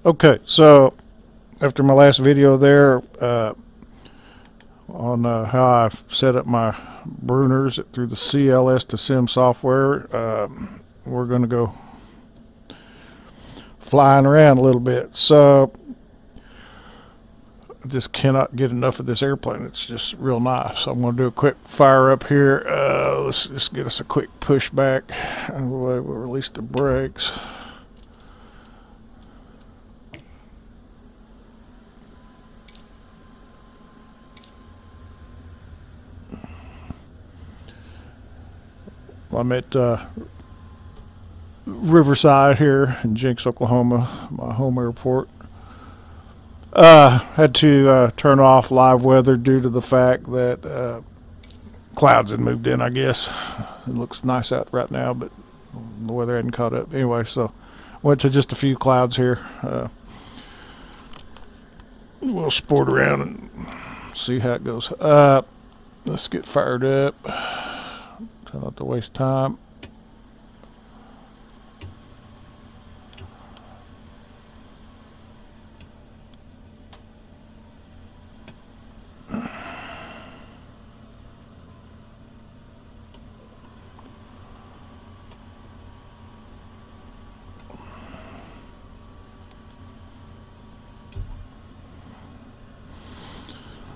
Okay, so after my last video there on how I set up my Bruners through the CLS2SIM software, we're going to go flying around a little bit. So I just cannot get enough of this airplane. It's just real nice. So I'm going to do a quick fire up here. Let's just get us a quick push back, and we'll release the brakes. I'm at Riverside here in Jenks, Oklahoma, my home airport. Had to turn off live weather due to the fact that clouds had moved in, I guess. It looks nice out right now, but the weather hadn't caught up. Anyway, so went to just a few clouds here. We'll sport around and see how it goes. Let's get fired up. Try not to waste time.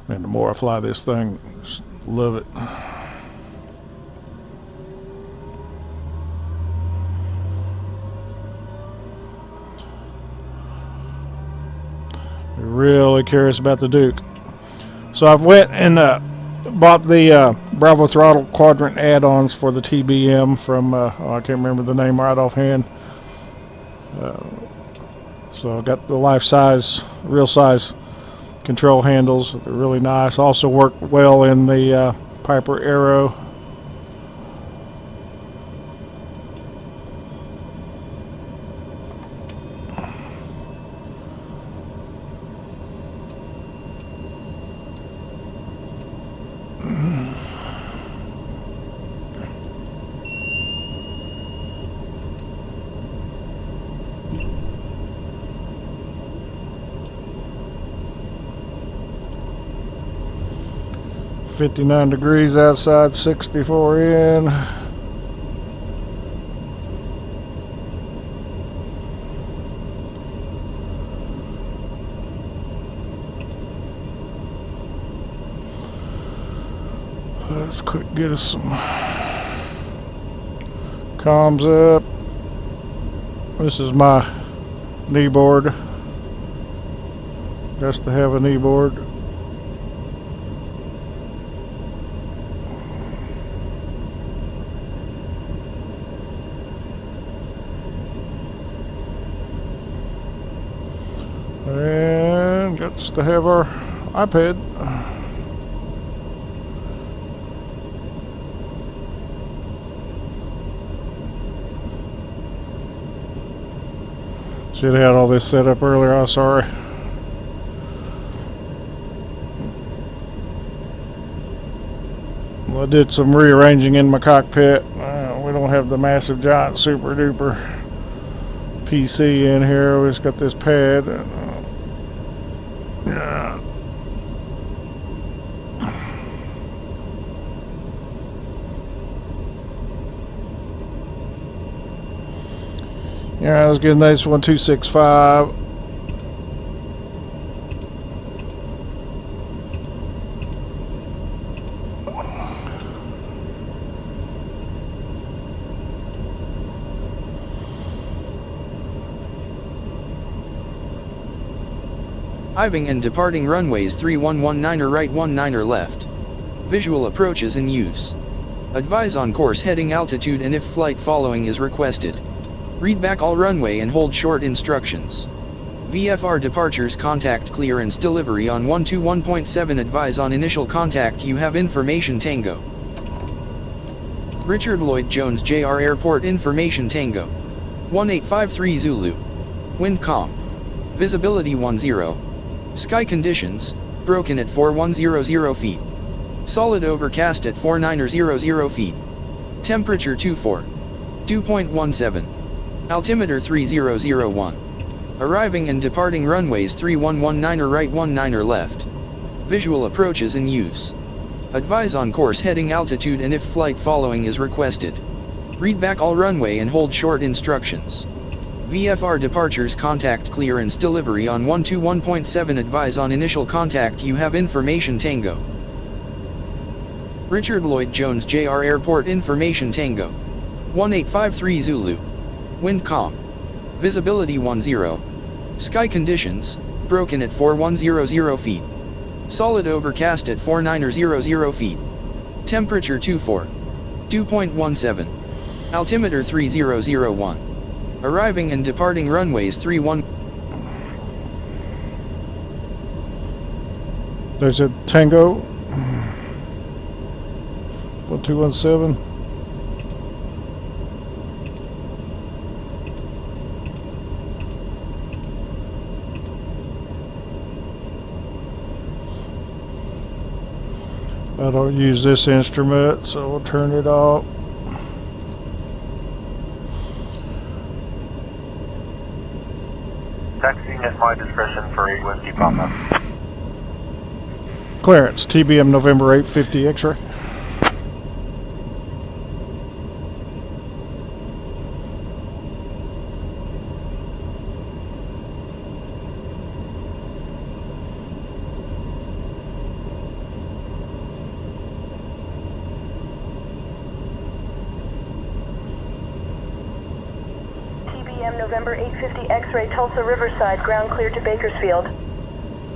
And the more I fly this thing, just love it. Really curious about the Duke. So I've went and bought the Bravo Throttle Quadrant add-ons for the TBM from, I can't remember the name right offhand. So I got the life-size, real-size control handles. They're really nice. Also work well in the Piper Arrow. .59 degrees outside, 64 in. Let's quick get us some comms up. This is my knee board. Just to have a knee board. And got to have our iPad. Should have had all this set up earlier, I'm sorry. Well, I did some rearranging in my cockpit. We don't have the massive giant super duper PC in here. We just got this pad. Yeah. Yeah, let's get a nice 1265. Arriving and departing runways 3119er right 19er left. Visual approaches in use. Advise on course heading altitude and if flight following is requested. Read back all runway and hold short instructions. VFR departures contact clearance delivery on 121.7 advise on initial contact you have information Tango. Richard Lloyd Jones JR Airport information Tango. 1853 Zulu. Wind calm. Visibility 10. Sky conditions, broken at 4100 feet. Solid overcast at 4900 feet. Temperature 24. Dew point 17. Altimeter 3001. Arriving and departing runways 3119er right 19er left. Visual approaches in use. Advise on course heading altitude and if flight following is requested. Read back all runway and hold short instructions. VFR departures contact clearance delivery on 121.7. Advise on initial contact you have information Tango. Richard Lloyd Jones JR Airport information Tango. 1853 Zulu. Wind calm. Visibility 10. Sky conditions, broken at 4100 feet. Solid overcast at 4900 feet. Temperature 2.17. Altimeter 3001. Arriving and departing runways 31. There's a Tango 1217. I don't use this instrument, so we'll turn it off. Taxiing at my discretion for 8 Whiskey Papa. Clearance, TBM November 850 X-ray. TBM November 850 X-ray Tulsa Riverside, ground clear to Bakersfield.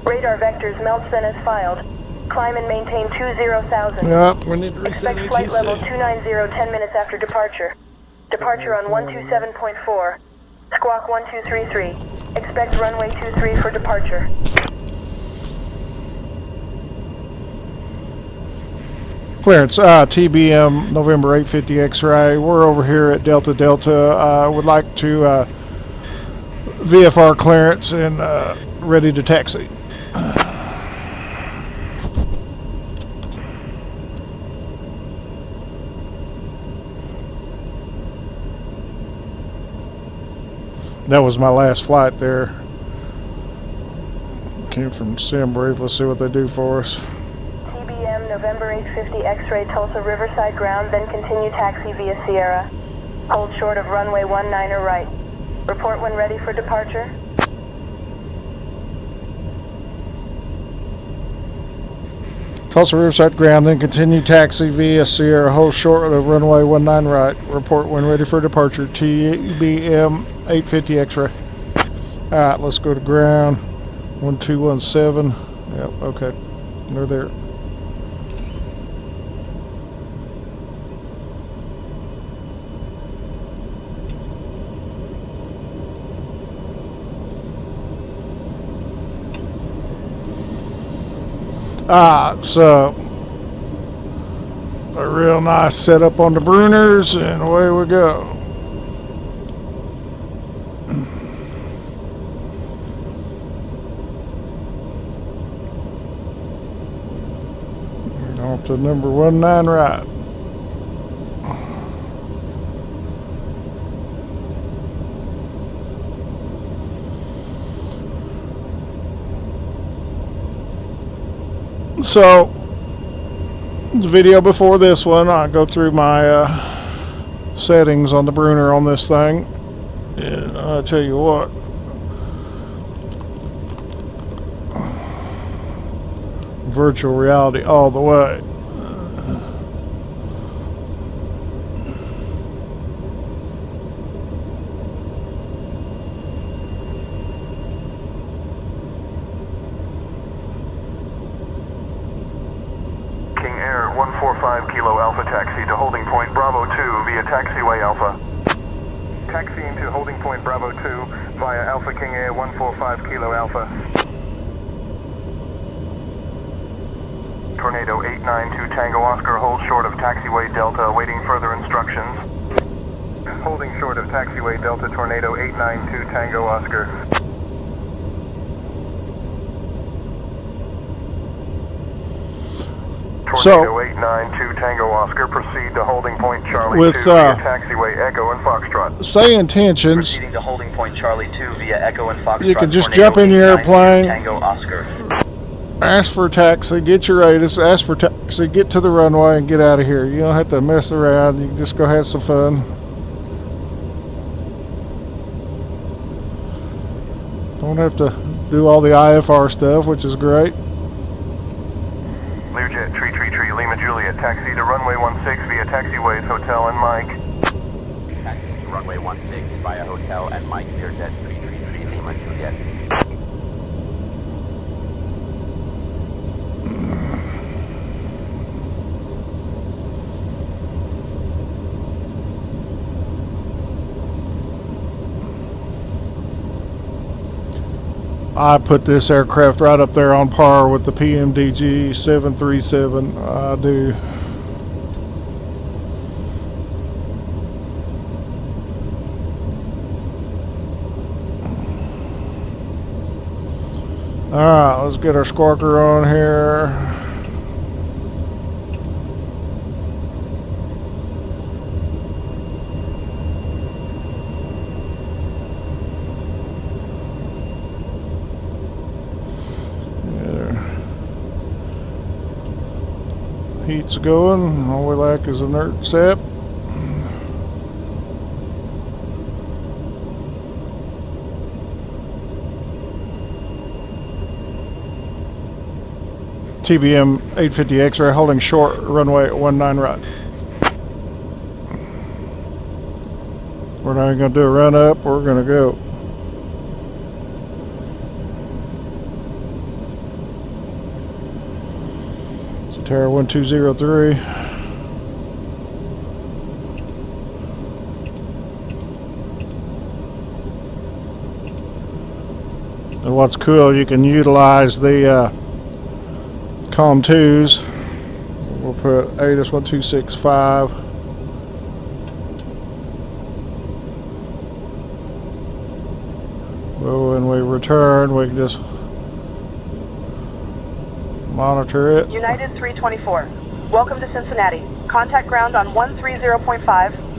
Radar vectors Meltson as filed. Climb and maintain 20,000. Yep, we need to reset Expect flight level ATC. 290 10 minutes after departure. Departure on 127.4. Squawk 1233. Expect runway 23 for departure. Clearance, TBM November 850 X-ray. We're over here at Delta Delta. Would like to VFR clearance and ready to taxi. That was my last flight there. Came from Sim Brief. Let's see what they do for us. TBM November 850 X-ray Tulsa Riverside ground, then continue taxi via Sierra. Hold short of runway 19er right. Report when ready for departure. Tulsa Riverside ground, then continue taxi via Sierra. Hold short of runway 19 right. Report when ready for departure. TBM 850 X-ray. Alright, let's go to ground. 1217. Yep, okay. They're there. So a real nice setup on the Bruners, and away we go. Off to number 19 right. So, the video before this one, I go through my settings on the Bruner on this thing, and I tell you what, virtual reality all the way. King Air 145 Kilo Alpha taxi to holding point Bravo 2 via taxiway Alpha. Taxiing to holding point Bravo 2 via Alpha King Air 145 Kilo Alpha. Tornado 892 Tango Oscar, hold short of taxiway Delta, awaiting further instructions. Holding short of taxiway Delta, Tornado 892 Tango Oscar. So, Tornado 892 Tango Oscar, proceed to holding point Charlie with, 2 via taxiway Echo and Foxtrot. say intentions, Proceeding to holding point Charlie 2 via Echo and Foxtrot. you can just Tornado jump in your 892 airplane, Tango Oscar. ask for a taxi, get your ATIS, ask for a taxi, get to the runway, and get out of here. You don't have to mess around. You can just go have some fun. Don't have to do all the IFR stuff, which is great. Learjet, tree, Lima Juliet, taxi to runway 16 via taxiways Hotel and Mike. Taxi to runway 16 via Hotel and Mike, Learjet, tree, Lima Juliet. I put this aircraft right up there on par with the PMDG 737. I do. Alright, let's get our squawker on here. Heat's going. All we lack is inert sep. TBM 850 X-ray holding short, runway 19 right. We're not going to do a run up, we're going to go. Terra 1203. And what's cool, you can utilize the COM 2s. We'll put ATIS 1265. Well, when we return, we can just monitor it. United 324. Welcome to Cincinnati. Contact ground on 130.5.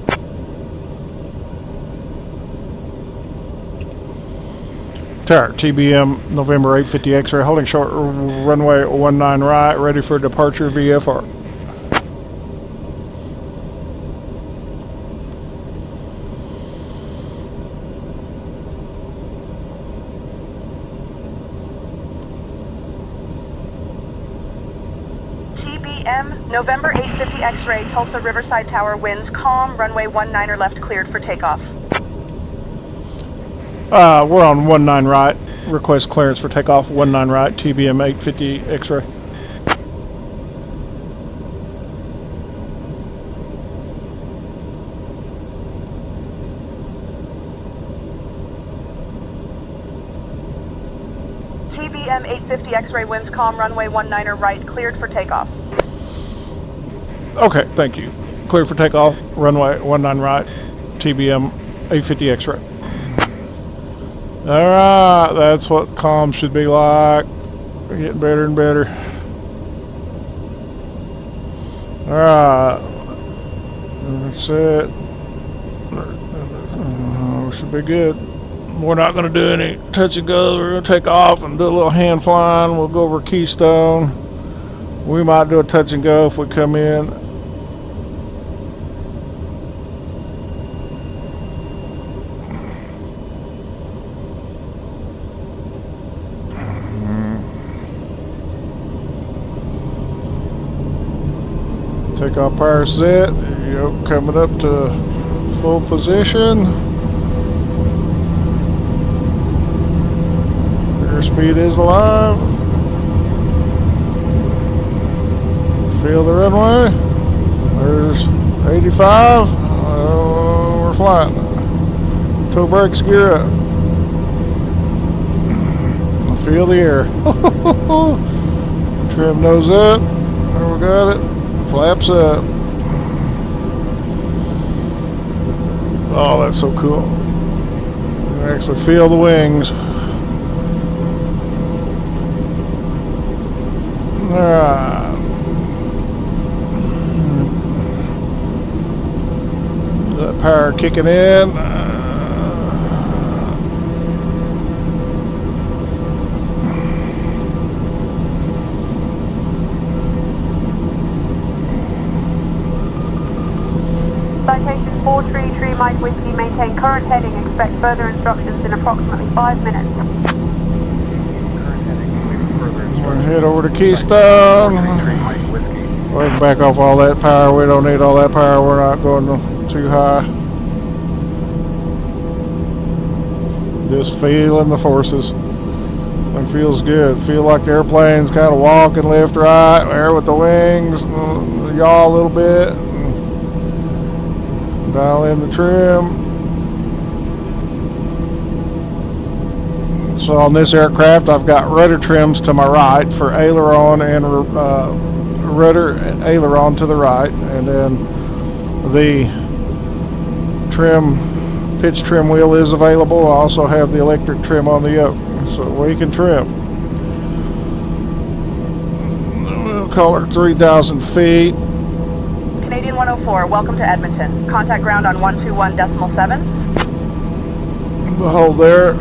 Tower, TBM November 850 X-ray holding short, runway 19 right, ready for departure VFR. TBM November 850 X-ray Tulsa Riverside Tower winds calm, runway 19 left cleared for takeoff. We're on 19 right. Request clearance for takeoff 19 right. TBM 850 X-ray. TBM 850 X-ray winds calm, runway 19 right cleared for takeoff. Okay, thank you. Clear for takeoff. Runway 19 right. TBM 850 X-ray. Alright, that's what comms should be like. We're getting better and better. Alright. That's it. Should be good. We're not going to do any touch and go. We're going to take off and do a little hand flying. We'll go over Keystone. We might do a touch and go if we come in. Take off power set. Yep, coming up to full position. Airspeed is alive. Feel the runway. There's 85. We're flying. Toe brakes, gear up. Feel the air. Trim nose up. There we got it. Flaps up. Oh, that's so cool. You actually feel the wings. Alright. That power kicking in. Citation 433 Mike Whiskey, maintain current heading, expect further instructions in approximately 5 minutes. We're gonna head over to Keystone. We can back off all that power. We don't need all that power. We're not going too high. Just feeling the forces. It feels good. Feel like the airplane's kind of walking left, right, there with the wings, yaw a little bit. Dial in the trim. So on this aircraft, I've got rudder trims to my right for aileron and rudder and aileron to the right, and then the pitch trim wheel is available. I also have the electric trim on the yoke, so we can trim. We'll call her 3,000 feet. Canadian 104, welcome to Edmonton. Contact ground on 121.7. We'll hold there.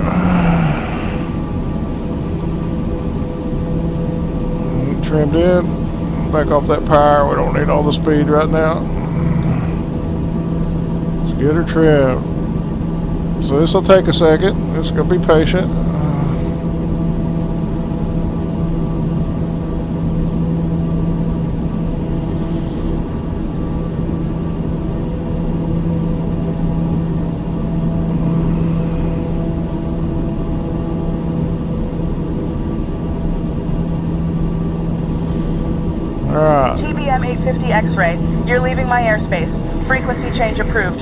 Trimmed in. Back off that power. We don't need all the speed right now. Let's get her trimmed. So this will take a second. Just gonna be patient. TBM 850 X-ray. You're leaving my airspace. Frequency change approved.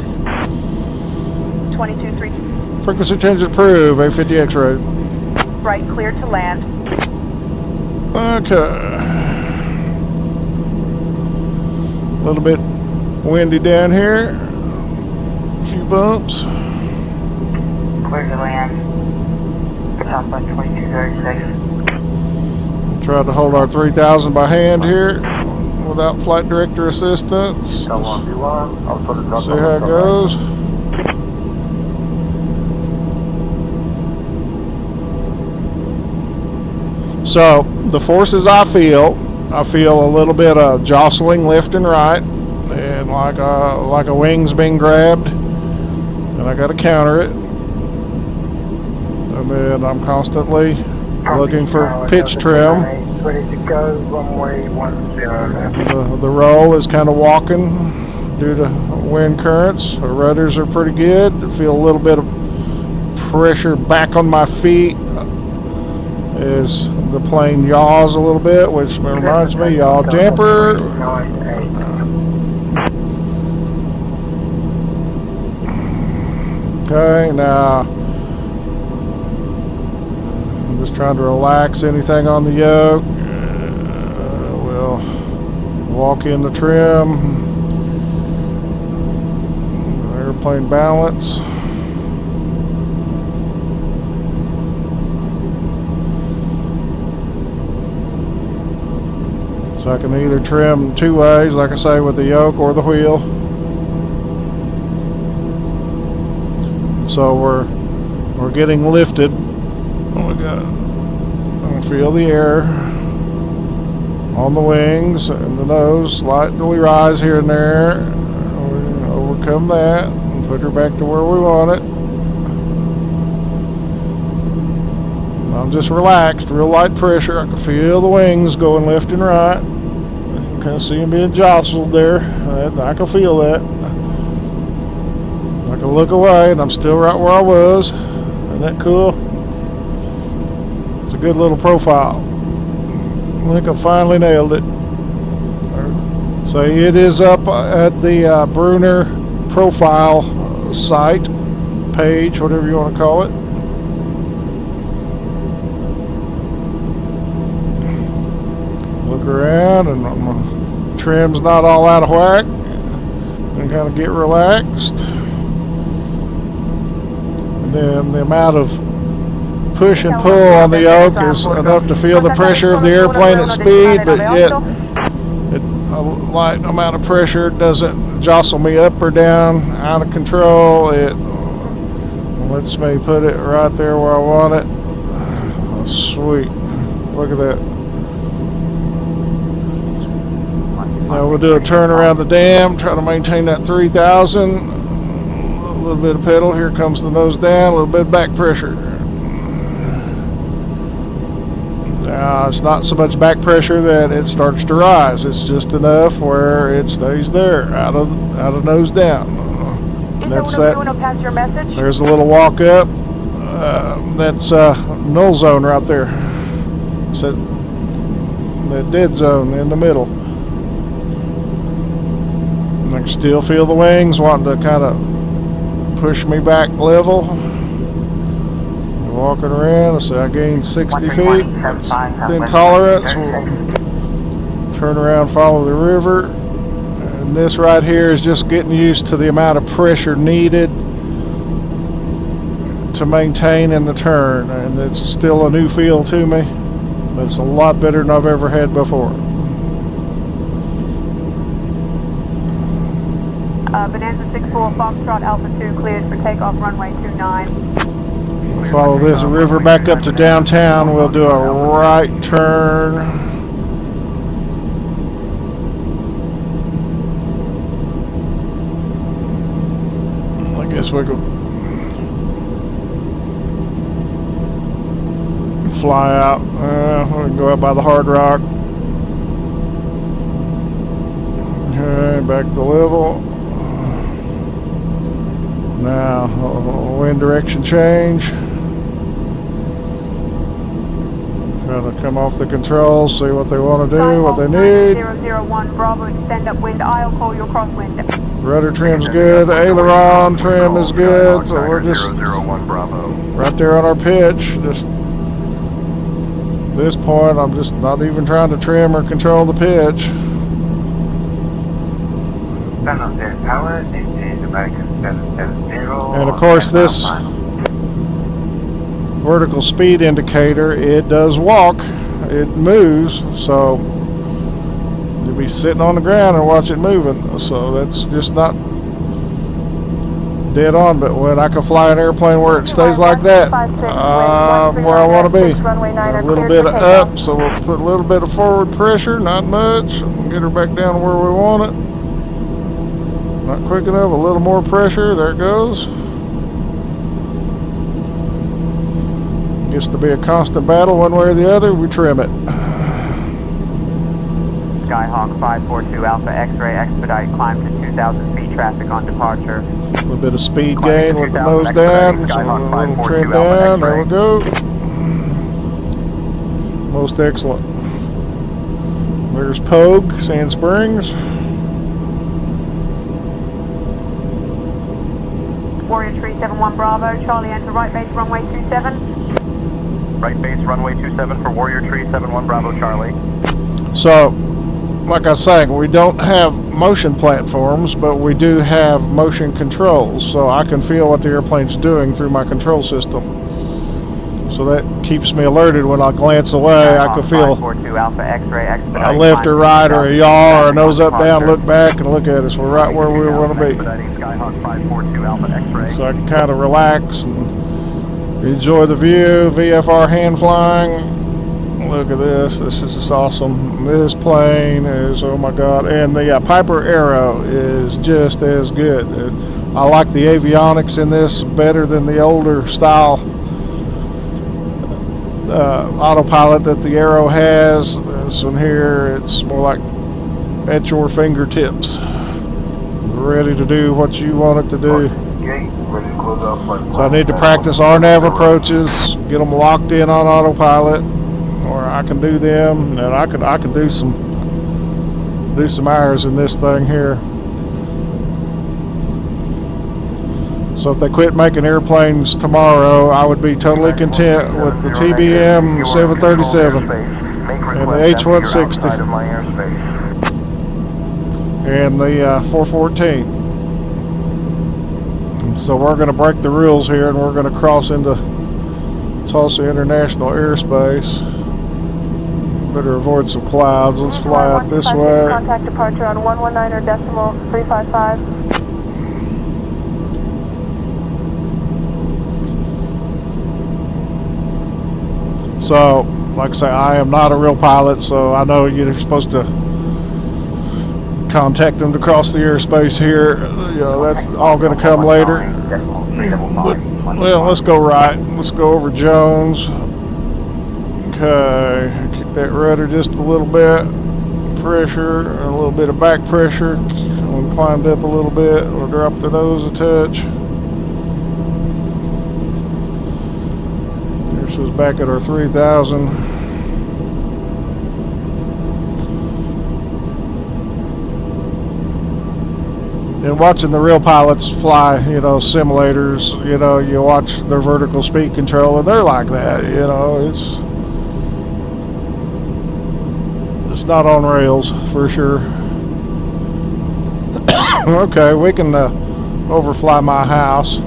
22.3. Frequency change approved. 850 X-ray. Right, cleared to land. Okay. A little bit windy down here. A few bumps. Clear to land. Southwest 2236. Tried to hold our 3,000 by hand here without flight director assistance. See how it goes. So the forces I feel a little bit of jostling left and right, and like a wing's being grabbed, and I got to counter it. And then I'm constantly looking for pitch trim. Ready to go, runway 10. The roll is kind of walking due to wind currents. The rudders are pretty good. I feel a little bit of pressure back on my feet as the plane yaws a little bit, which reminds me, yaw damper. Okay, now I'm just trying to relax anything on the yoke. We'll walk in the trim. Airplane balance. So I can either trim two ways, like I say, with the yoke or the wheel. So we're getting lifted. We got, feel the air on the wings and the nose, slightly rise here and there. We overcome that and put her back to where we want it. I'm just relaxed, real light pressure. I can feel the wings going left and right. You can kind of see them being jostled there. I can feel that. I can look away and I'm still right where I was. Isn't that cool? It's a good little profile. I think I finally nailed it. So it is up at the Bruner profile site, page, whatever you want to call it. Look around, and my trim's not all out of whack. And kind of get relaxed. And then the amount of push and pull on the yoke is enough to feel the pressure of the airplane at speed, but yet a light amount of pressure. It doesn't jostle me up or down out of control. It lets me put it right there where I want it. Oh, sweet. Look at that. Now we'll do a turn around the dam, try to maintain that 3,000. A little bit of pedal. Here comes the nose down, a little bit of back pressure. Now it's not so much back pressure that it starts to rise. It's just enough where it stays there, out of nose down. And that's that. Pass your message. There's a little walk up. That's null zone right there. It's that dead zone in the middle. And I can still feel the wings wanting to kind of push me back level. Walking around, let's say I gained 60 feet. That's thin tolerance. We'll turn around, follow the river. And this right here is just getting used to the amount of pressure needed to maintain in the turn. And it's still a new feel to me, but it's a lot better than I've ever had before. Bonanza 64 Foxtrot Alpha 2 cleared for takeoff runway 29. We'll follow this river back up to downtown. We'll do a right turn. I guess we could fly out. We can go out by the Hard Rock. Okay, back to level. Now, wind direction change. Try to come off the controls, see what they want to do, what they need. 001 Bravo, extend upwind. I'll call your crosswind. Rudder trim's good. Aileron trim is good. So we're just 001 Bravo. right there on our pitch. Just at this point, I'm just not even trying to trim or control the pitch. And of course, this vertical speed indicator, it does walk, it moves, so you'll be sitting on the ground and watch it moving. So that's just not dead on, but when I can fly an airplane where it stays like that, where I want to be. A little bit of up, so we'll put a little bit of forward pressure, not much, and get her back down to where we want it. Not quick enough, a little more pressure, there it goes. Gets to be a constant battle one way or the other, we trim it. Skyhawk 542 Alpha X-ray, expedite climb to 2,000 feet, traffic on departure. A little bit of speed gain with the nose down, so a little trim down, there we go. Most excellent. There's Pogue, Sand Springs. Warrior Tree 71 Bravo, Charlie enter right base runway 27. Right base runway 27 for Warrior Tree 71 Bravo Charlie. So, like I was saying, we don't have motion platforms, but we do have motion controls, so I can feel what the airplane's doing through my control system. So that keeps me alerted when I glance away. I can feel a left or right or a yaw or a nose up, down, look back and look at us. We're right where we want to be. So I can kind of relax and enjoy the view. VFR hand flying. Look at this. This is just awesome. This plane is, oh my God. And the Piper Arrow is just as good. I like the avionics in this better than the older style autopilot that the Arrow has. This one here, it's more like at your fingertips, ready to do what you want it to do. So I need to practice RNAV approaches, get them locked in on autopilot, or I can do them, and I can do some hours in this thing here. So if they quit making airplanes tomorrow, I would be totally content with the TBM 737 and the H-160 and the 414. So we're going to break the rules here, and we're going to cross into Tulsa International Airspace. Better avoid some clouds. Let's fly out this way. Contact departure on 119.355. So, like I say, I am not a real pilot, so I know you're supposed to contact them to cross the airspace here. You know, that's all going to come later. But, well, let's go right. Let's go over Jones. Okay, kick that rudder just a little bit. Pressure, a little bit of back pressure. We'll climb up a little bit. We'll drop the nose a touch. This is back at our 3,000. And watching the real pilots fly, you know, simulators, you know, you watch their vertical speed control and they're like that, you know, it's not on rails for sure. Okay, we can overfly my house.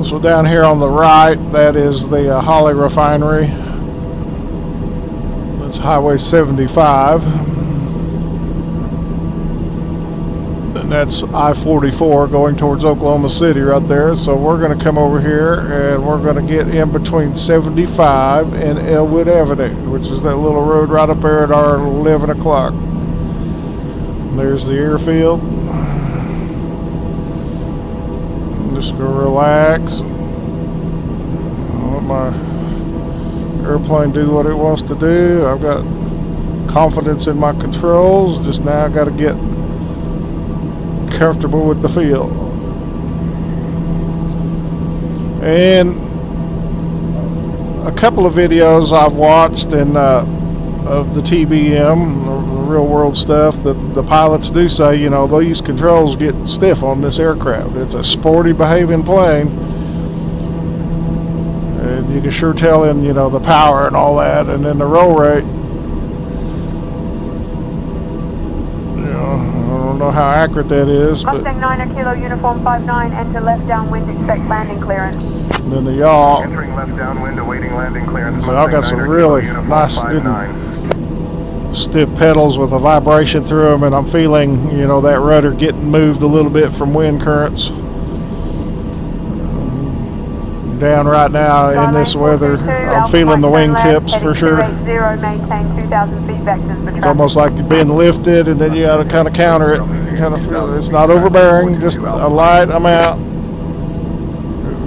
So down here on the right, that is the Holly Refinery. That's Highway 75. And that's I-44 going towards Oklahoma City right there. So we're going to come over here and we're going to get in between 75 and Elwood Avenue, which is that little road right up there at our 11 o'clock. There's the airfield. I'm just going to relax. Let my airplane do what it wants to do. I've got confidence in my controls. Just now I got to get comfortable with the field. And a couple of videos I've watched and of the TBM, the real world stuff, that the pilots do say, you know, these controls get stiff on this aircraft. It's a sporty behaving plane, and you can sure tell in, you know, the power and all that, and then the roll rate. I don't know how accurate that is, but Mustang 9 Kilo Uniform 59, enter left downwind, expect landing clearance. And then the yaw. Entering left downwind, awaiting landing clearance. So I've got some really nice, good, stiff pedals with a vibration through them, and I'm feeling, you know, that rudder getting moved a little bit from wind currents. Down right now in this weather, I'm feeling the wingtips for sure. It's almost like you're being lifted, and then you got to kind of counter it. You kind of feel it's not overbearing, just a light amount.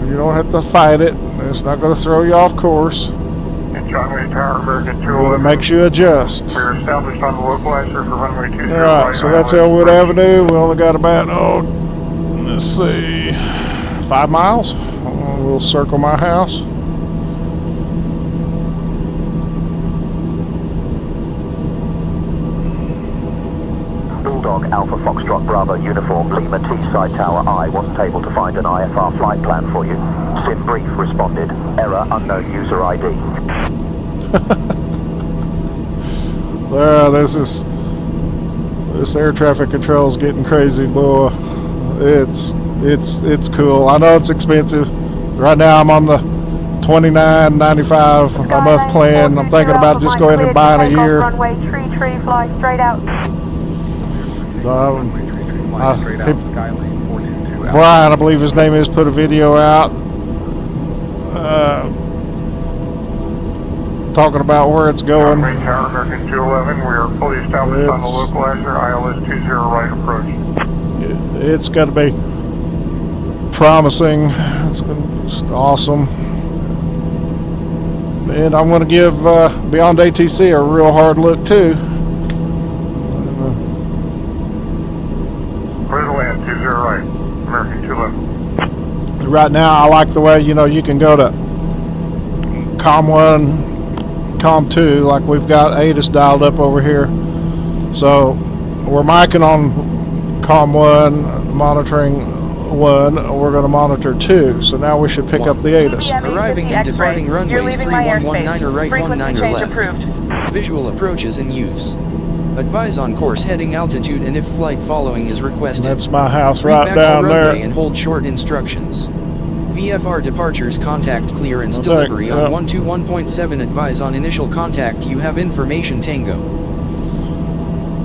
You don't have to fight it. It's not going to throw you off course. But it makes you adjust. We're established on the localizer for runway 20. Alright, so that's Elwood Avenue. We only got about, let's see, 5 miles. We'll circle my house. Bulldog Alpha Foxtrot Bravo Uniform Lima T Side Tower I wasn't able to find an IFR flight plan for you. SIM brief responded. Error unknown user ID. This air traffic control is getting crazy, boy. It's cool. I know it's expensive. Right now I'm on the $29.95 a month plan. I'm thinking about just going and buying a year. Runway tree, fly straight out. Brian, I believe his name is, put a video out talking about where it's going. Tower American 211, we are fully established on the localizer, ILS 20 right approach. It's got to be promising. It's awesome. And I'm going to give Beyond ATC a real hard look too. Clear to land, 20 right, American 211. Right now I like the way, you know, you can go to COM 1, COM 2, like we've got ATIS dialed up over here. So we're micing on COM 1, monitoring 1, we're going to monitor 2, so now we should pick up the ATIS. Arriving and departing runways 3119 or right 19 or left. Visual approach is in use. Advise on course heading altitude and if flight following is requested. That's my house right down there. And hold short instructions. VFR departures, contact clearance Okay, delivery on yep. 121.7. Advise on initial contact. You have information Tango.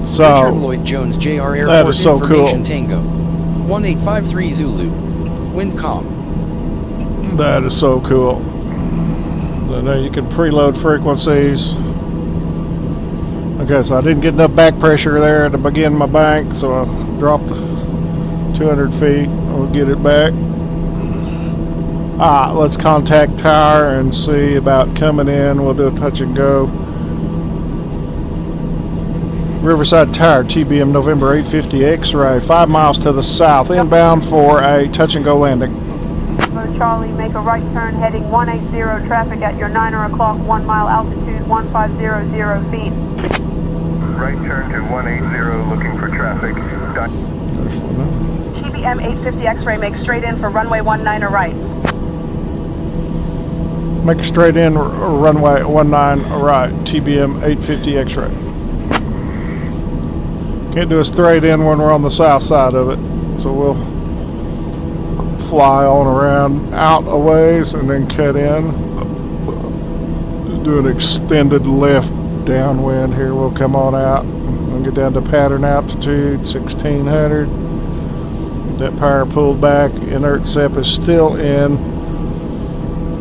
Richard So Lloyd Jones JR that Airport is so information cool. Tango. 1853 Zulu. Wind calm. That is so cool. So now you can preload frequencies. Okay, so I didn't get enough back pressure there to begin my bank, so I dropped 200 feet. We'll get it back. Let's contact tower and see about coming in. We'll do a touch and go. Riverside Tower, TBM November 850 X-ray, 5 miles to the south, inbound for a touch and go landing. Charlie, make a right turn heading 180, traffic at your 9 o'clock, 1 mile altitude, 1500 feet. Right turn to 180, looking for traffic. TBM 850 X-ray, make straight in for runway 19 right. Make a straight in, runway 19 right, TBM 850 X-ray. Can't do a straight in when we're on the south side of it, so we'll fly on around out a ways and then cut in. Do an extended left downwind here. We'll come on out and get down to pattern altitude 1600. Get that power pulled back. Inert SEP is still in.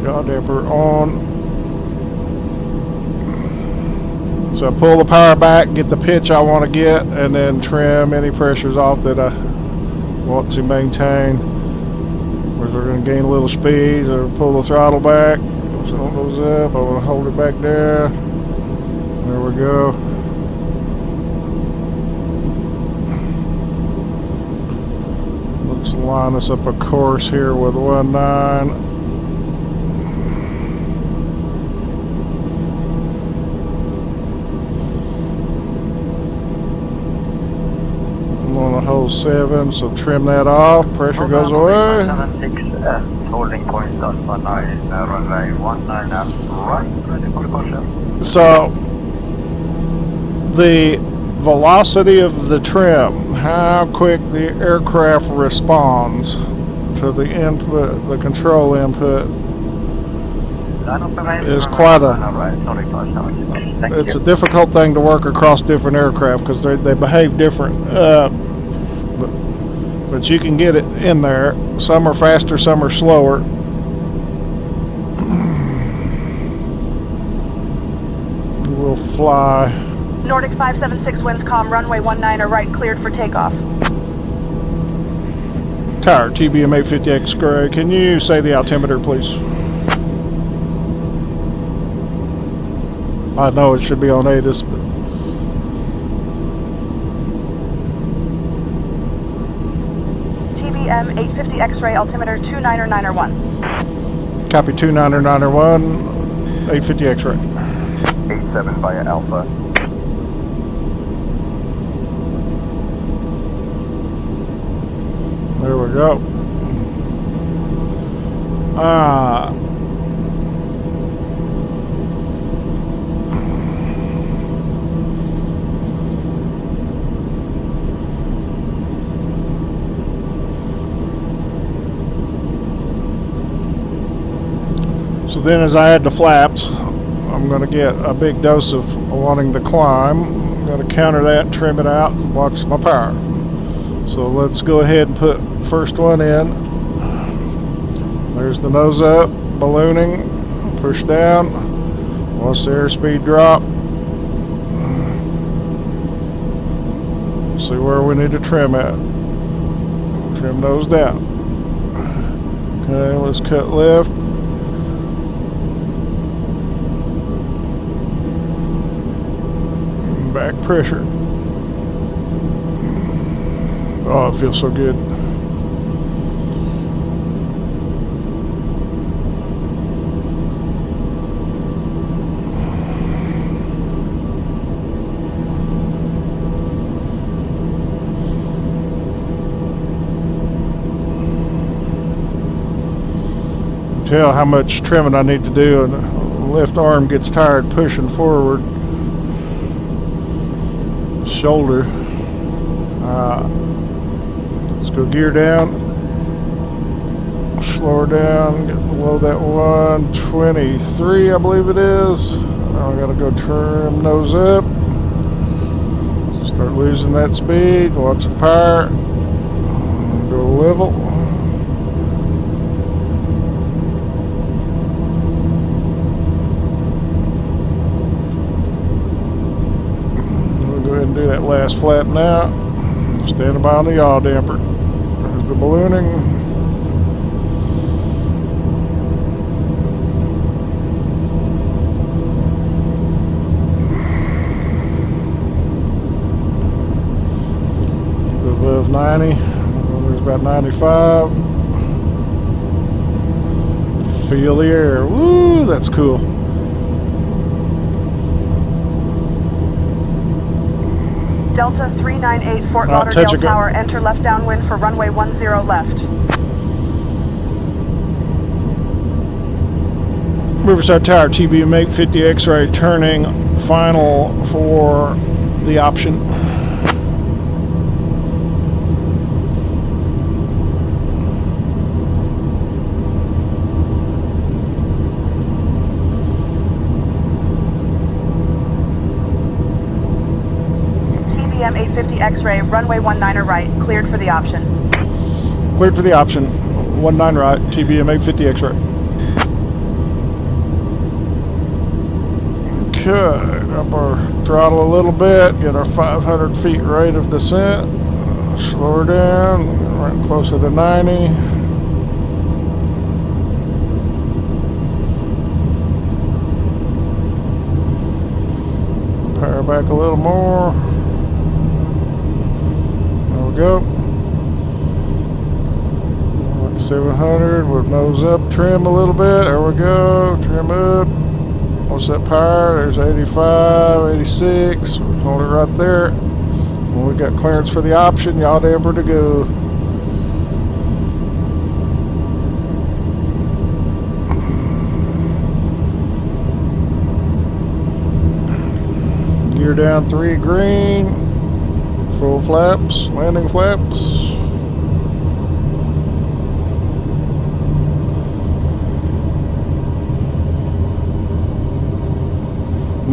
Yaw damper on. So I pull the power back, get the pitch I want to get, and then trim any pressures off that I want to maintain. We're going to gain a little speed, or pull the throttle back. So it goes up, I want to hold it back there. There we go. Let's line us up a course here with 19. On a hole 7, so trim that off. Pressure goes away. 76 holding point start for 9, runway 19 right, ready for departure. So the velocity of the trim, how quick the aircraft responds to the input, the control input, is quite it's a difficult thing to work across different aircraft because they behave different. But you can get it in there. Some are faster, some are slower. We'll fly. Nordic 576 winds calm, runway 19 right, cleared for takeoff. Tower, TBM 850 X-ray. Can you say the altimeter, please? I know it should be on ATIS, but TBM 850 X-ray, altimeter 29901. copy 29901, 850 X-ray. 87 via Alpha. There we go. So then as I add the flaps, I'm going to get a big dose of wanting to climb. I'm going to counter that, trim it out, and watch my power. So let's go ahead and put first one in. There's the nose up, ballooning, push down. Watch the airspeed drop. See where we need to trim at. Trim those down. Okay, let's cut left. Back pressure. Oh, it feels so good. Tell how much trimming I need to do, and the left arm gets tired pushing forward. Shoulder. Let's go gear down. Slow her down, get below that 123, I believe it is. Now I gotta go trim nose up. Start losing that speed. Watch the power. Go level. We'll go ahead and do that last flap now. Standing by on the yaw damper. There's the ballooning. Above 90. There's about 95. Feel the air. Woo, that's cool. Delta 398 Fort Lauderdale Tower, enter left downwind for runway 10 left. Riverside Tower, TBM 850 X-ray, turning final for the option. TBM 850 X-ray, runway 19er right, cleared for the option. Cleared for the option, 19 right, TBM 850 X-ray. Okay, up our throttle a little bit, get our 500 feet rate of descent. Slow her down, right closer to 90. Power back a little more. There we go. Like 700 with nose up, trim a little bit. There we go, trim up. What's that power? There's 85, 86. Hold it right there. Well, we got clearance for the option. Yaw damper to go. Gear down 3 green. Full flaps, landing flaps.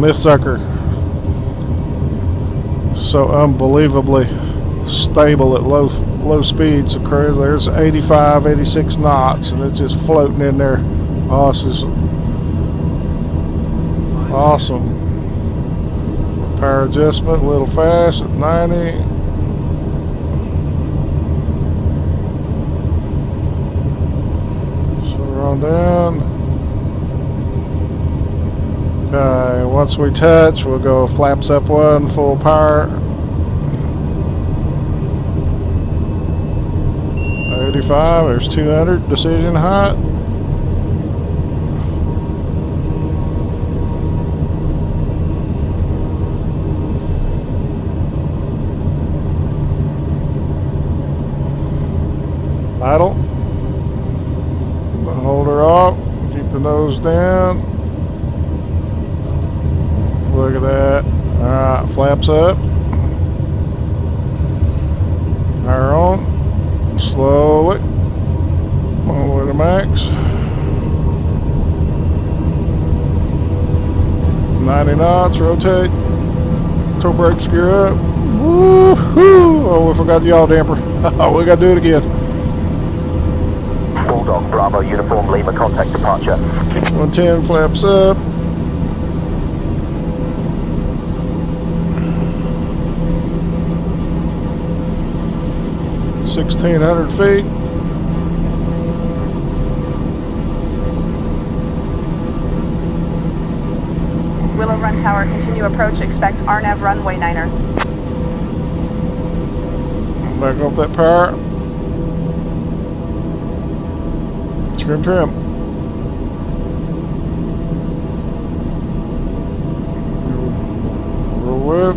This sucker, so unbelievably stable at low speeds. There's 85, 86 knots, and it's just floating in there. Oh, this is awesome. Power adjustment a little fast at 90. So we're on down. Okay, once we touch, we'll go flaps up 1, full power. 85, there's 200, decision height. Idle. Hold her off, keep the nose down. Look at that. Alright, flaps up. Power on. Slowly. All the way to max. 90 knots, rotate. Toe brakes gear up. Woohoo! Oh, we forgot the yaw damper. We gotta do it again. Bulldog Bravo, Uniform Lima, contact departure. 110, flaps up. $1,600 feet. Willow Run Tower, continue approach, expect RNAV runway 9er. Back off that power. Trim. Roll whip.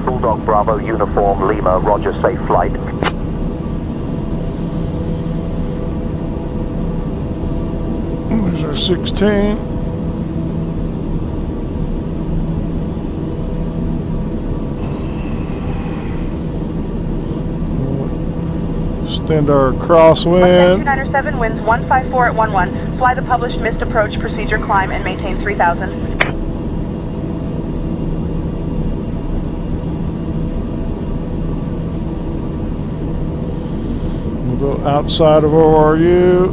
Bulldog Bravo, Uniform Lima, roger, safe flight. There's our 16. Extend our crosswind. 297 winds 154 at 11. Fly the published missed approach procedure climb and maintain 3000. We'll go outside of ORU.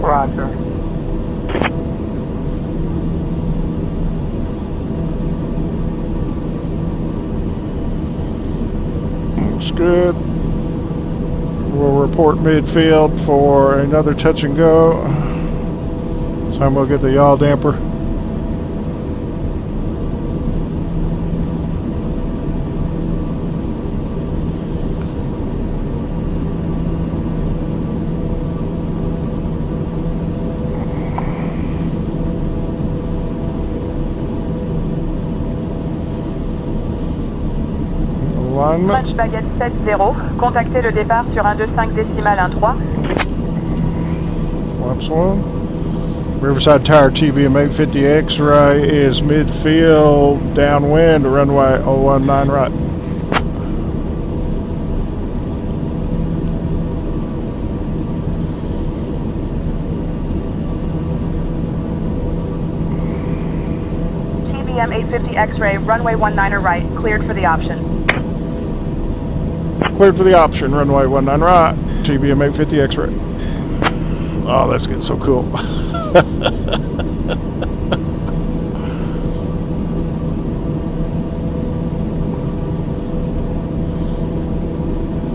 Roger. Looks good. We'll report midfield for another touch and go. This time we'll get the yaw damper. Match baguette 7-0. Contactez le départ sur 125 décimal 13. Flaps 1. Riverside Tower TBM 850 X-ray is midfield downwind, runway 019 right. TBM 850 X-ray, runway 19 right, cleared for the option. Cleared for the option, runway 19 right, TBM 850 X-ray. Oh, that's getting so cool.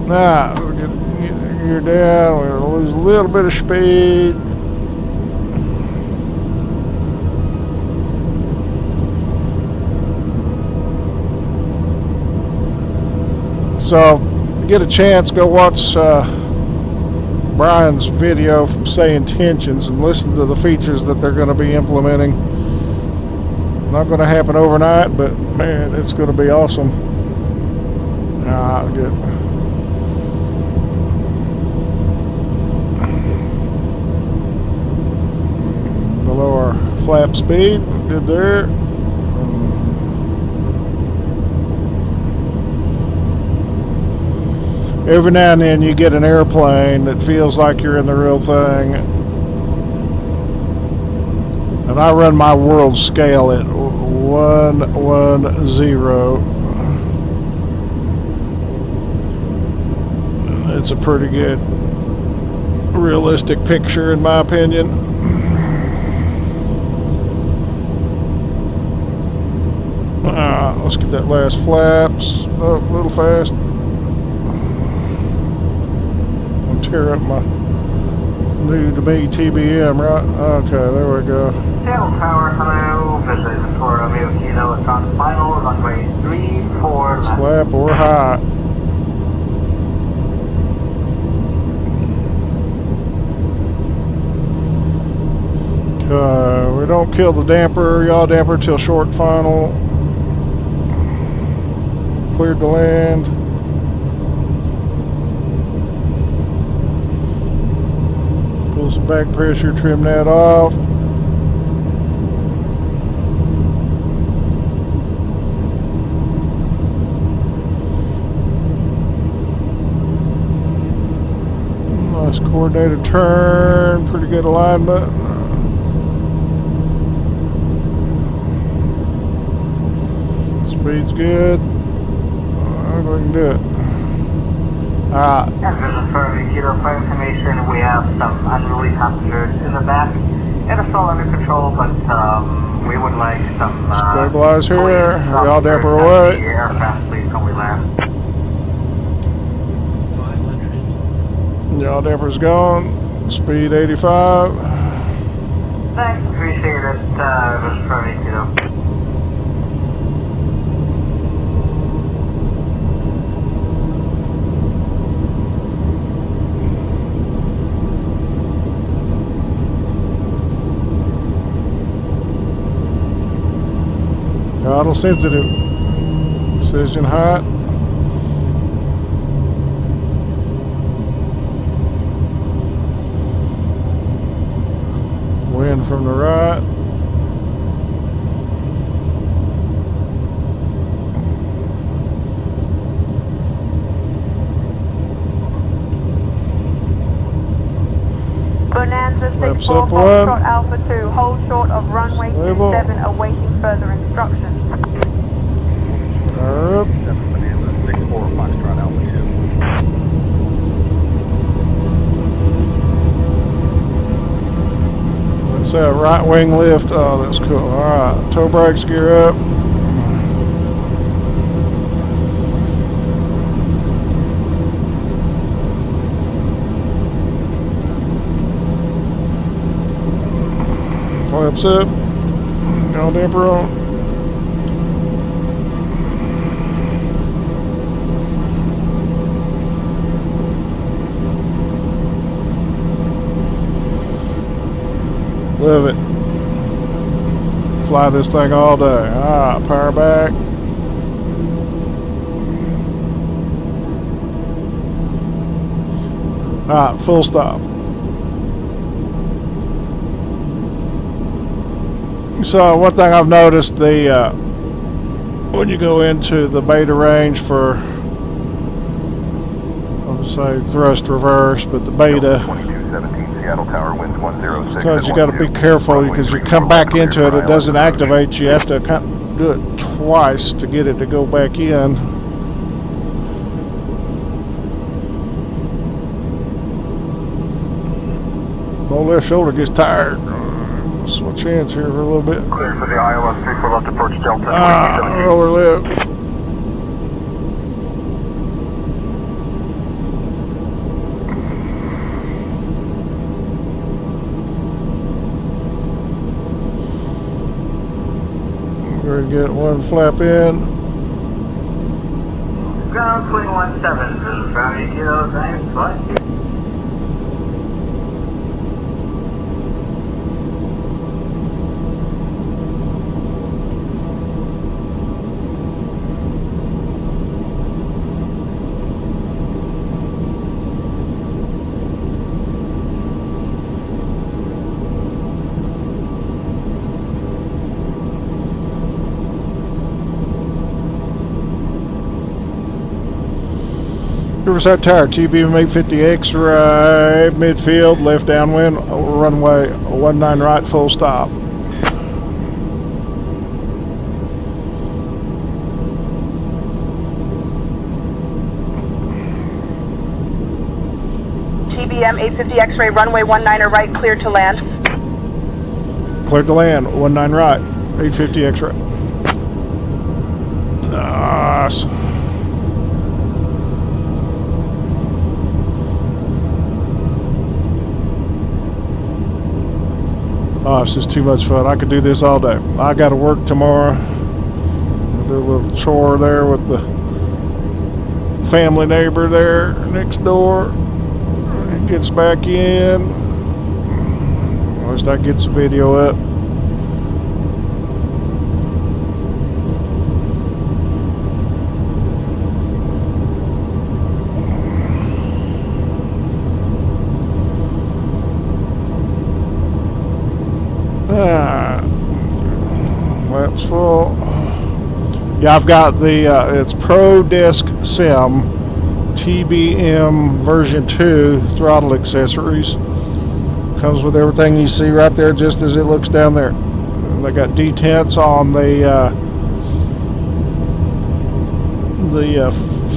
Now, you're down, we're going to lose a little bit of speed. So, if you get a chance, go watch Brian's video from Say Intentions and listen to the features that they're going to be implementing. Not going to happen overnight, but man, it's going to be awesome. Good. Below our flap speed, good there. Every now and then you get an airplane that feels like you're in the real thing. And I run my world scale at 110. It's a pretty good, realistic picture in my opinion. Let's get that last flaps up a little fast. Tear up my new to me TBM, right? Okay, there we go. Sail Tower, hello. Visit for Romeo Kilo is on final, runway 34 left. Flap or high. Okay, we don't kill the damper, yaw damper till short final. Cleared the land. Pull some back pressure, trim that off. Nice coordinated turn, pretty good alignment. Speed's good. I think we can do it. And visit for Kilo for information, we have some unruly passengers in the back. It is all under control, but we would like some stabilize here. Yaw damper away. The aircraft, please, when we land. 500. Yaw damper's gone. Speed 85. Thanks, appreciate it. Visit for Kilo. Throttle sensitive. Precision height. Wind from the right. 164, up hold one. short Alpha 2, hold short of runway Label. 27, awaiting further instructions. Up. 7 Bonanza, 64 Foxtrot Alpha 2. That's that right wing lift. Oh, that's cool. Alright, toe brakes, gear up. Flaps up. Yaw damper on. Love it. Fly this thing all day. Alright, power back. Alright, full stop. So one thing I've noticed, the when you go into the beta range for, I'll say thrust reverse, but the beta, 2217 Seattle Tower, winds 106. because you got to be careful because you come back into it, it doesn't activate. You have to kind of do it twice to get it to go back in. My left shoulder gets tired. Switch hands here for a little bit. Clear for the ILS 3 for left approach Delta. Roller lip. We're gonna get one flap in. Ground 217, this is Brownie Kilo, thanks, bye. Riverside Tower, TBM 850X right, midfield, left downwind, runway 19 right, full stop. TBM 850 X-ray, runway 19 right, cleared to land. Cleared to land, 19 right, 850 X-ray. Nice. Oh, it's just too much fun. I could do this all day. I got to work tomorrow. I'll do a little chore there with the family neighbor there next door. He gets back in. At least I get some video up. Laps full. Yeah, I've got the it's Pro Disc SIM TBM version 2 throttle accessories. Comes with everything you see right there, just as it looks down there. And they got detents on the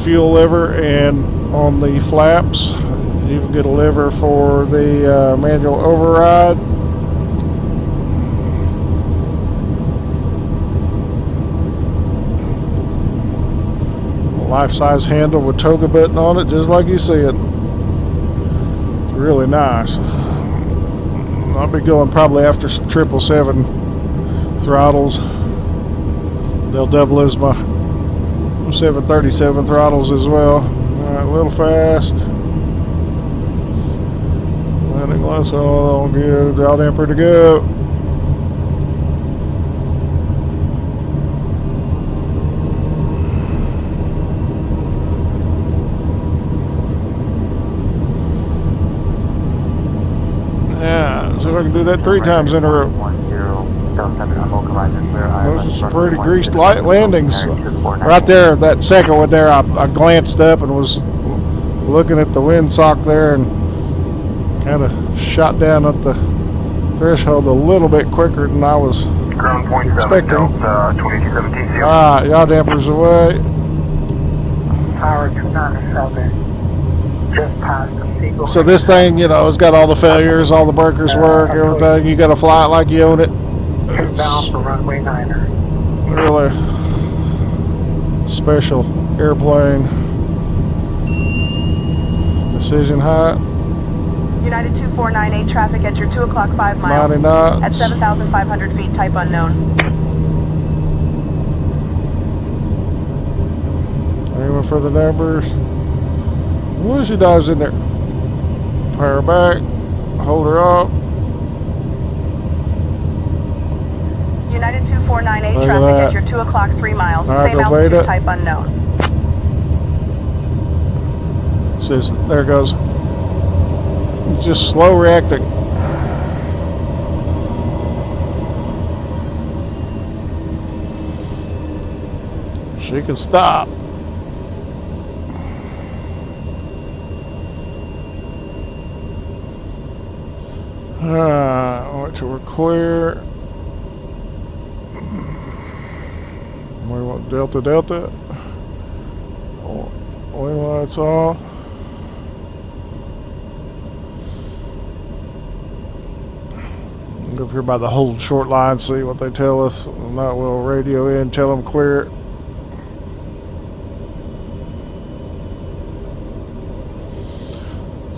fuel lever and on the flaps. You even get a lever for the manual override. Life-size handle with toga button on it, just like you see it. It's really nice. I'll be going probably after some 777 throttles. They'll double as my 737 throttles as well. Alright, a little fast. Landing lights all good. Draw damper to go. See if I can do that 3 times in a row. Those are pretty greased light landings. Right there, that second one there, I glanced up and was looking at the windsock there and Kind of shot down at the threshold a little bit quicker than I was Ground point 7, expecting. Delta 2217, see you. Alright, yaw dampers away. Tower 297, just past the Seagull. So this thing, you know, it's got all the failures, all the breakers work, everything. You gotta fly it like you own it. Inbound for runway 9er. Really special airplane. Decision height, United 2498 traffic at your 2 o'clock 5 miles. 90 knots. At 7,500 feet, type unknown. Aiming for the numbers. Once she dives in there, power back, hold her up. United 2498 Look at traffic that. at your 2 o'clock 3 miles. All right, Same go altitude, beta. type unknown. Says there it goes. It's just slow reacting. She can stop. Alright, we're clear. We want Delta. Wing lights off. Go up here by the hold short line, see what they tell us. And that will radio in, tell them clear it.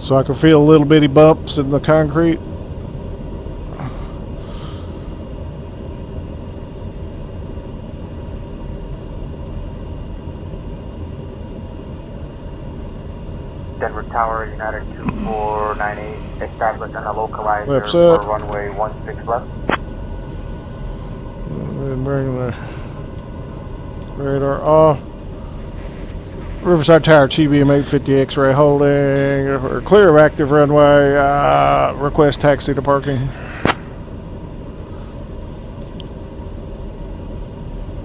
So I can feel little bitty bumps in the concrete. Denver Tower, United 2498, established on a localizer Left for set. runway 16 left. And bring the radar off. Riverside Tower, TBM 850 X-ray holding. Or clear of active runway. Request taxi to parking.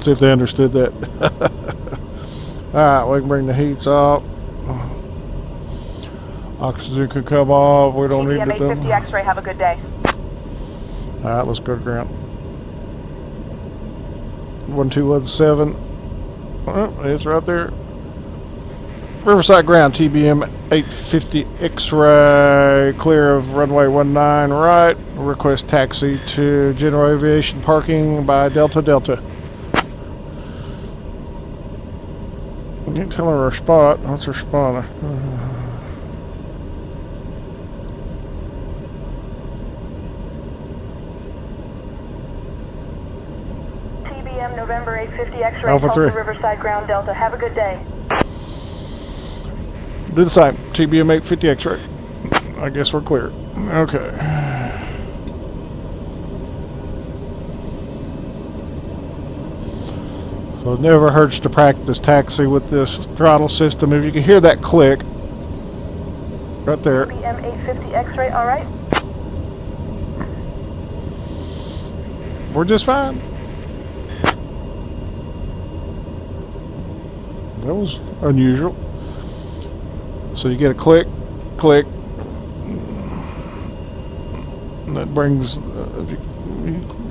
See if they understood that. Alright, we can bring the heats off. Oxygen can come off. We don't need TBM to do 850 X-ray, have a good day. Alright, let's go to ground. 1217. Oh, it's right there. Riverside ground, TBM 850 X-ray, clear of runway 19 right. Request taxi to General Aviation parking by Delta. You can't tell her our spot. What's her spot? TBM November 850 X-ray, Alpha Tulsa 3. Riverside ground Delta. Have a good day. Do the same. TBM 850 X-ray. I guess we're clear. Okay. So it never hurts to practice taxi with this throttle system. If you can hear that click right there. TBM 850 X-ray, all right? We're just fine. That was unusual. So you get a click. And that brings, if you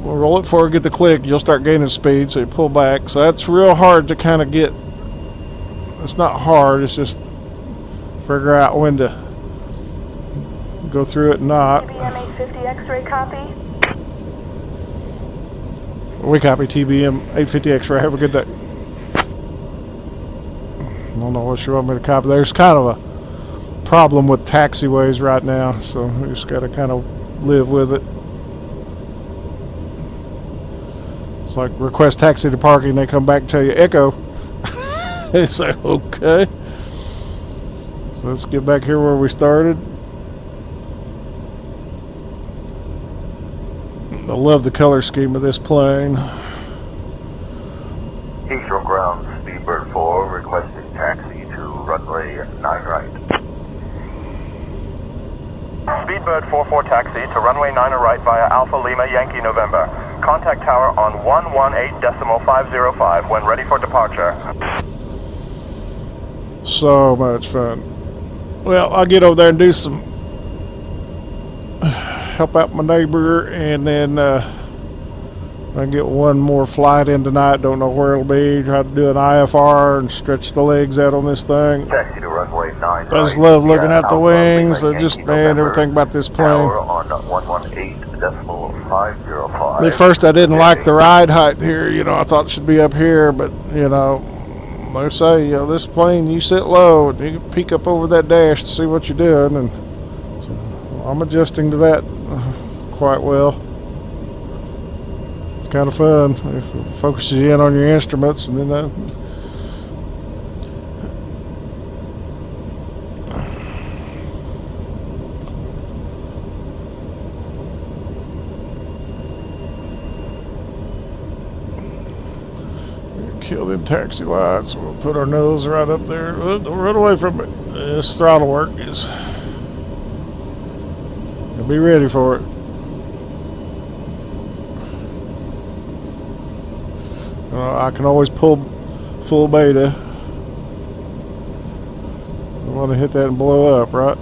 roll it forward, get the click, you'll start gaining speed, so you pull back. So that's real hard to kind of get. It's not hard, it's just figure out when to go through it and not. TBM 850 X-ray, copy. We copy TBM 850 X-ray. Have a good day. I don't know what you want me to copy. There's kind of a problem with taxiways right now, so we just got to kind of live with it. It's like request taxi to parking, they come back and tell you echo. They say okay. So let's get back here where we started. I love the color scheme of this plane. Heathrow ground, Speedbird 4, requesting taxi to runway 9 right. Speedbird 44 taxi to runway 9 right via Alpha Lima Yankee November. Contact tower on 118.505 when ready for departure. So much fun. Well, I'll get over there and do some help out my neighbor, and then I get one more flight in tonight. Don't know where it'll be. Try to do an IFR and stretch the legs out on this thing. Taxi to runway 9 I just right, love looking at the Alpha wings. Lima I just, Yankee man, November. everything about this plane. Tower on 118.505. At first I didn't like the ride height here. You know, I thought it should be up here, but, you know, they say, you know, this plane, you sit low and you can peek up over that dash to see what you're doing, and so I'm adjusting to that quite well. It's kind of fun. It focuses you in on your instruments, and then kill them taxi lights. We'll put our nose right up there. Don't run away from it. This throttle work is. You'll be ready for it. I can always pull full beta. I want to hit that and blow up, right?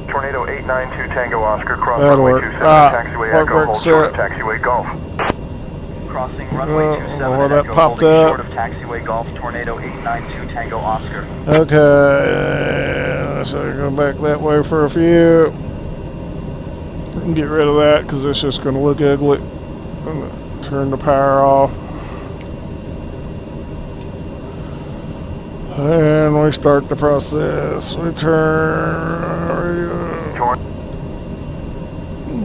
Tornado 892 Tango Oscar, cross That'll runway work. 27, taxiway Work, Echo, work, hold short of set. taxiway Golf. Crossing runway 27 well, and that Echo, popped holding up. short of taxiway Golf, Tornado 892 Tango Oscar. Okay, so go back that way for a few. Get rid of that because it's just going to look ugly. I'm going to turn the power off. And we start the process. We turn radio.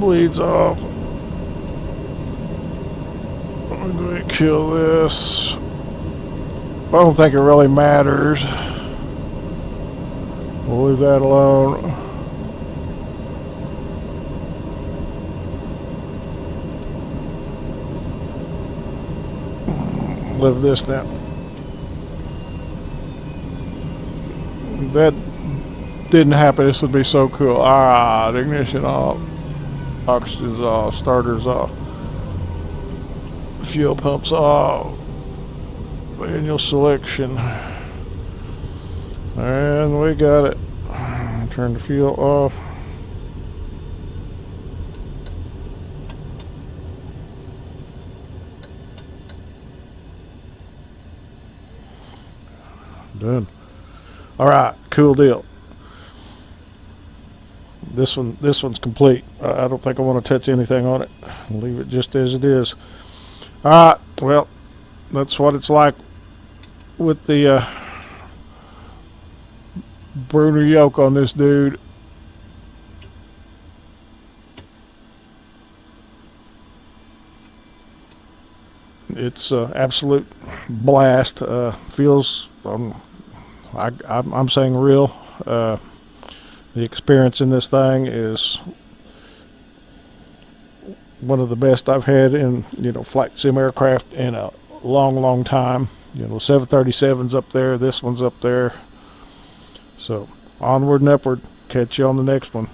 Bleeds off. I'm going to kill this. I don't think it really matters. We'll leave that alone. Live this now. That didn't happen. This would be so cool. Ah, the ignition off. Oxygen's off. Starter's off. Fuel pumps off. Manual selection. And we got it. Turn the fuel off. Done. All right, cool deal. This one's complete. I don't think I want to touch anything on it. I'll leave it just as it is. All right, well, that's what it's like with the Bruner yoke on this dude. It's absolute blast. Feels I'm saying real. The experience in this thing is one of the best I've had in, you know, flight sim aircraft in a long time. You know, 737's up there, this one's up there. So onward and upward. Catch you on the next one.